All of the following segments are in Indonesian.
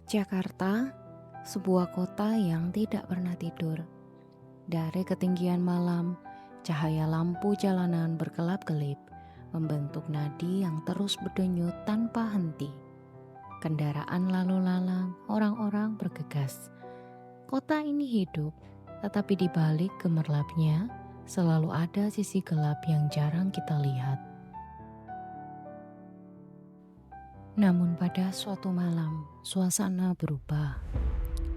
Jakarta, sebuah kota yang tidak pernah tidur. Dari ketinggian malam, cahaya lampu jalanan berkelap-kelip, membentuk nadi yang terus berdenyut tanpa henti. Kendaraan lalu lalang, orang-orang bergegas. Kota ini hidup, tetapi di balik gemerlapnya, selalu ada sisi gelap yang jarang kita lihat. Namun pada suatu malam, suasana berubah.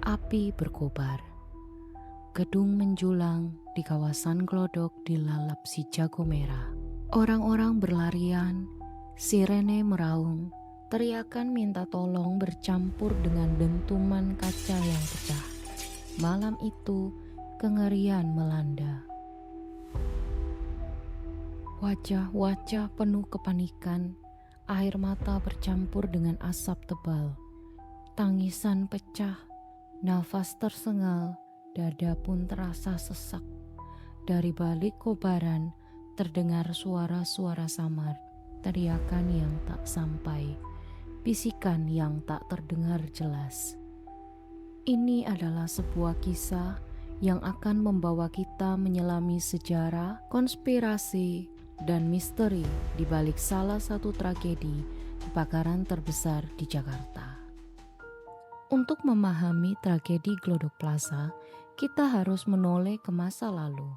Api berkobar. Gedung menjulang di kawasan Glodok dilalap si jago merah. Orang-orang berlarian, sirene meraung, teriakan minta tolong bercampur dengan dentuman kaca yang pecah. Malam itu, kengerian melanda. Wajah-wajah penuh kepanikan, air mata bercampur dengan asap tebal. Tangisan pecah, nafas tersengal, dada pun terasa sesak. Dari balik kobaran terdengar suara-suara samar, teriakan yang tak sampai, bisikan yang tak terdengar jelas. Ini adalah sebuah kisah yang akan membawa kita menyelami sejarah, konspirasi, dan misteri di balik salah satu tragedi kebakaran terbesar di Jakarta. Untuk memahami tragedi Glodok Plaza, kita harus menoleh ke masa lalu.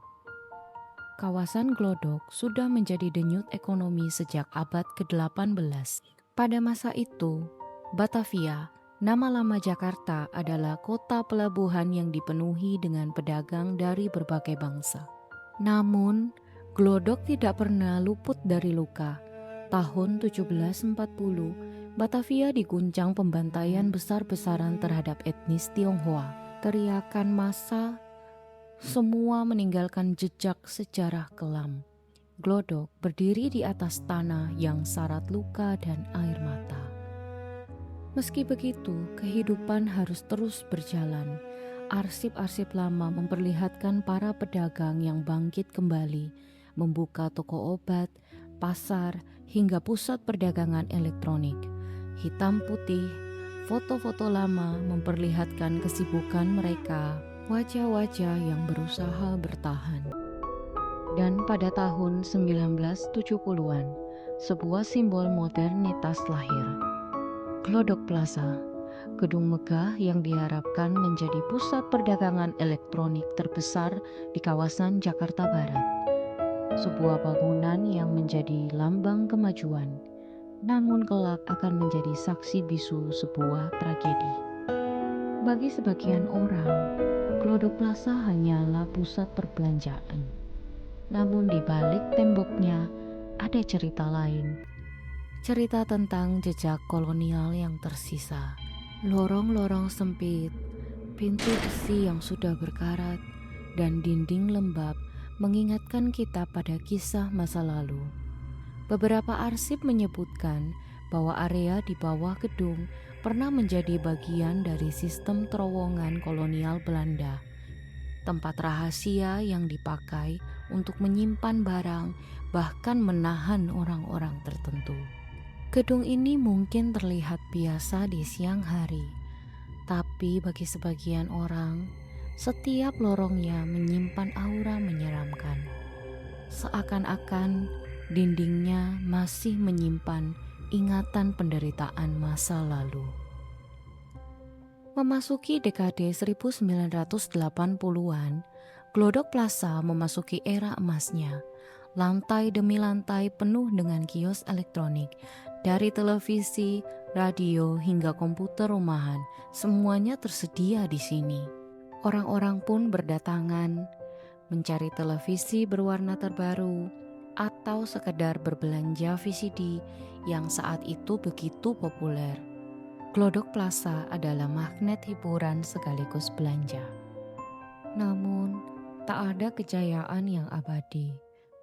Kawasan Glodok sudah menjadi denyut ekonomi sejak abad ke-18. Pada masa itu, Batavia, nama lama Jakarta, adalah kota pelabuhan yang dipenuhi dengan pedagang dari berbagai bangsa. Namun, Glodok tidak pernah luput dari luka. Tahun 1740, Batavia diguncang pembantaian besar-besaran terhadap etnis Tionghoa. Teriakan massa, semua meninggalkan jejak sejarah kelam. Glodok berdiri di atas tanah yang syarat luka dan air mata. Meski begitu, kehidupan harus terus berjalan. Arsip-arsip lama memperlihatkan para pedagang yang bangkit kembali, membuka toko obat, pasar, hingga pusat perdagangan elektronik. Hitam putih, foto-foto lama memperlihatkan kesibukan mereka, wajah-wajah yang berusaha bertahan. Dan pada tahun 1970-an, sebuah simbol modernitas lahir. Glodok Plaza, gedung megah yang diharapkan menjadi pusat perdagangan elektronik terbesar di kawasan Jakarta Barat. Sebuah bangunan yang menjadi lambang kemajuan, namun kelak akan menjadi saksi bisu sebuah tragedi. Bagi sebagian orang, Glodok Plaza hanyalah pusat perbelanjaan. Namun di balik temboknya ada cerita lain. Cerita tentang jejak kolonial yang tersisa. Lorong-lorong sempit, pintu besi yang sudah berkarat, dan dinding lembab mengingatkan kita pada kisah masa lalu. Beberapa arsip menyebutkan bahwa area di bawah gedung pernah menjadi bagian dari sistem terowongan kolonial Belanda, tempat rahasia yang dipakai untuk menyimpan barang, bahkan menahan orang-orang tertentu. Gedung ini mungkin terlihat biasa di siang hari, tapi bagi sebagian orang, setiap lorongnya menyimpan aura menyeramkan. Seakan-akan dindingnya masih menyimpan ingatan penderitaan masa lalu. Memasuki dekade 1980-an, Glodok Plaza memasuki era emasnya. Lantai demi lantai penuh dengan kios elektronik, dari televisi, radio, hingga komputer rumahan, semuanya tersedia di sini. Orang-orang pun berdatangan, mencari televisi berwarna terbaru, atau sekedar berbelanja VCD yang saat itu begitu populer. Glodok Plaza adalah magnet hiburan sekaligus belanja. Namun, tak ada kejayaan yang abadi.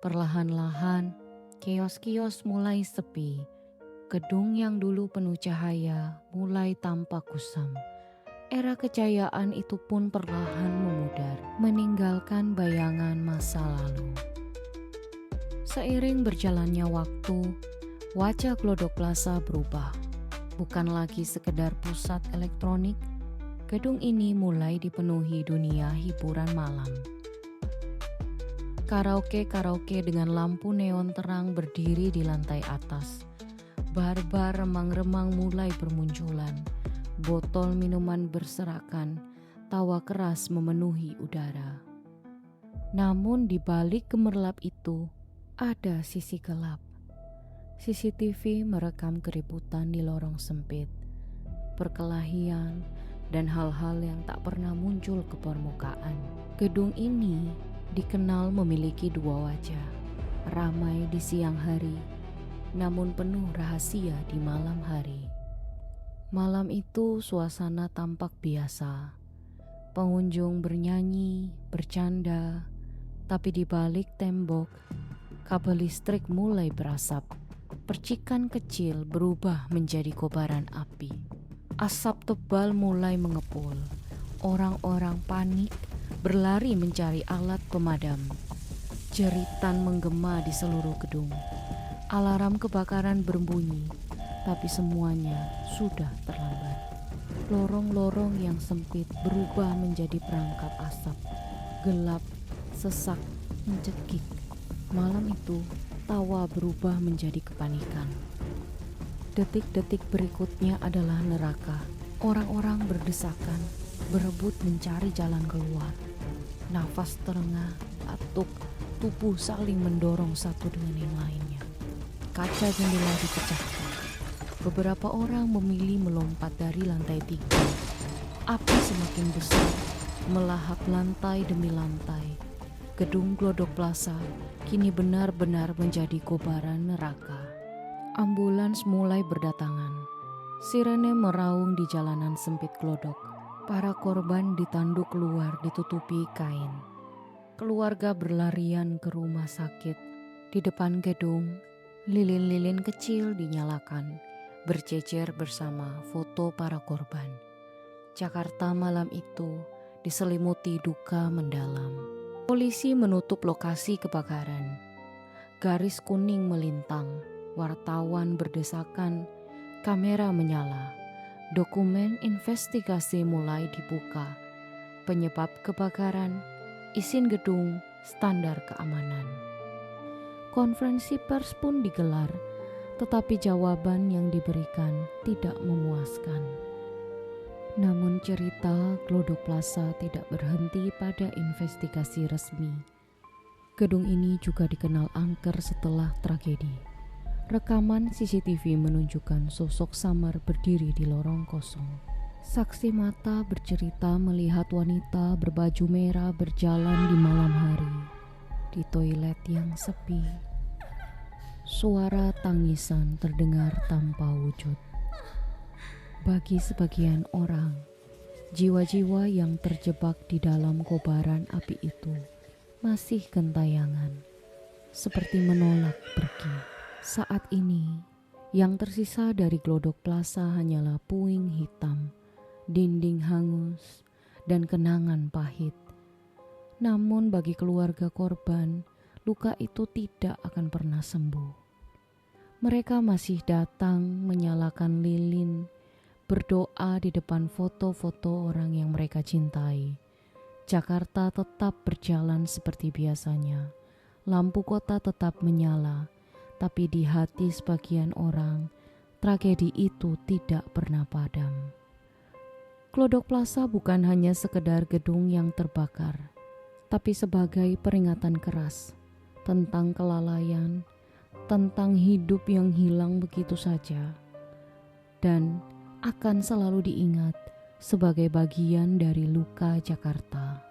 Perlahan-lahan, kios-kios mulai sepi. Gedung yang dulu penuh cahaya mulai tampak kusam. Era kejayaan itu pun perlahan memudar, meninggalkan bayangan masa lalu. Seiring berjalannya waktu, wajah Glodok Plaza berubah. Bukan lagi sekedar pusat elektronik, gedung ini mulai dipenuhi dunia hiburan malam. Karaoke dengan lampu neon terang berdiri di lantai atas. Bar-bar remang-remang mulai bermunculan. Botol minuman berserakan, tawa keras memenuhi udara. Namun di balik gemerlap itu, ada sisi gelap. CCTV merekam keributan di lorong sempit, perkelahian, dan hal-hal yang tak pernah muncul ke permukaan. Gedung ini dikenal memiliki dua wajah, ramai di siang hari, namun penuh rahasia di malam hari. Malam itu suasana tampak biasa. Pengunjung bernyanyi, bercanda, tapi di balik tembok, kabel listrik mulai berasap. Percikan kecil berubah menjadi kobaran api. Asap tebal mulai mengepul. Orang-orang panik berlari mencari alat pemadam. Jeritan menggema di seluruh gedung. Alarm kebakaran berbunyi, tapi semuanya sudah terlambat. Lorong-lorong yang sempit berubah menjadi perangkap asap. Gelap, sesak, mencekik. Malam itu, tawa berubah menjadi kepanikan. Detik-detik berikutnya adalah neraka. Orang-orang berdesakan, berebut mencari jalan keluar. Nafas terengah, batuk, tubuh saling mendorong satu dengan yang lainnya. Kaca jendela dipecahkan. Beberapa orang memilih melompat dari lantai 3. Api semakin besar, melahap lantai demi lantai. Gedung Glodok Plaza kini benar-benar menjadi kobaran neraka. Ambulans mulai berdatangan. Sirene meraung di jalanan sempit Glodok. Para korban ditanduk keluar ditutupi kain. Keluarga berlarian ke rumah sakit. Di depan gedung, lilin-lilin kecil dinyalakan, berjejer bersama foto para korban. Jakarta malam itu diselimuti duka mendalam. Polisi menutup lokasi kebakaran. Garis kuning melintang, wartawan berdesakan, kamera menyala. Dokumen investigasi mulai dibuka. Penyebab kebakaran, izin gedung, standar keamanan. Konferensi pers pun digelar, tetapi jawaban yang diberikan tidak memuaskan. Namun cerita Glodok Plaza tidak berhenti pada investigasi resmi. Gedung ini juga dikenal angker setelah tragedi. Rekaman CCTV menunjukkan sosok samar berdiri di lorong kosong. Saksi mata bercerita melihat wanita berbaju merah berjalan di malam hari di toilet yang sepi. Suara tangisan terdengar tanpa wujud. Bagi sebagian orang, jiwa-jiwa yang terjebak di dalam kobaran api itu masih gentayangan, seperti menolak pergi. Saat ini, yang tersisa dari Glodok Plaza hanyalah puing hitam, dinding hangus, dan kenangan pahit. Namun bagi keluarga korban, luka itu tidak akan pernah sembuh. Mereka masih datang menyalakan lilin, berdoa di depan foto-foto orang yang mereka cintai. Jakarta tetap berjalan seperti biasanya. Lampu kota tetap menyala, tapi di hati sebagian orang, tragedi itu tidak pernah padam. Glodok Plaza bukan hanya sekedar gedung yang terbakar, tapi sebagai peringatan keras tentang kelalaian, tentang hidup yang hilang begitu saja, dan akan selalu diingat sebagai bagian dari luka Jakarta.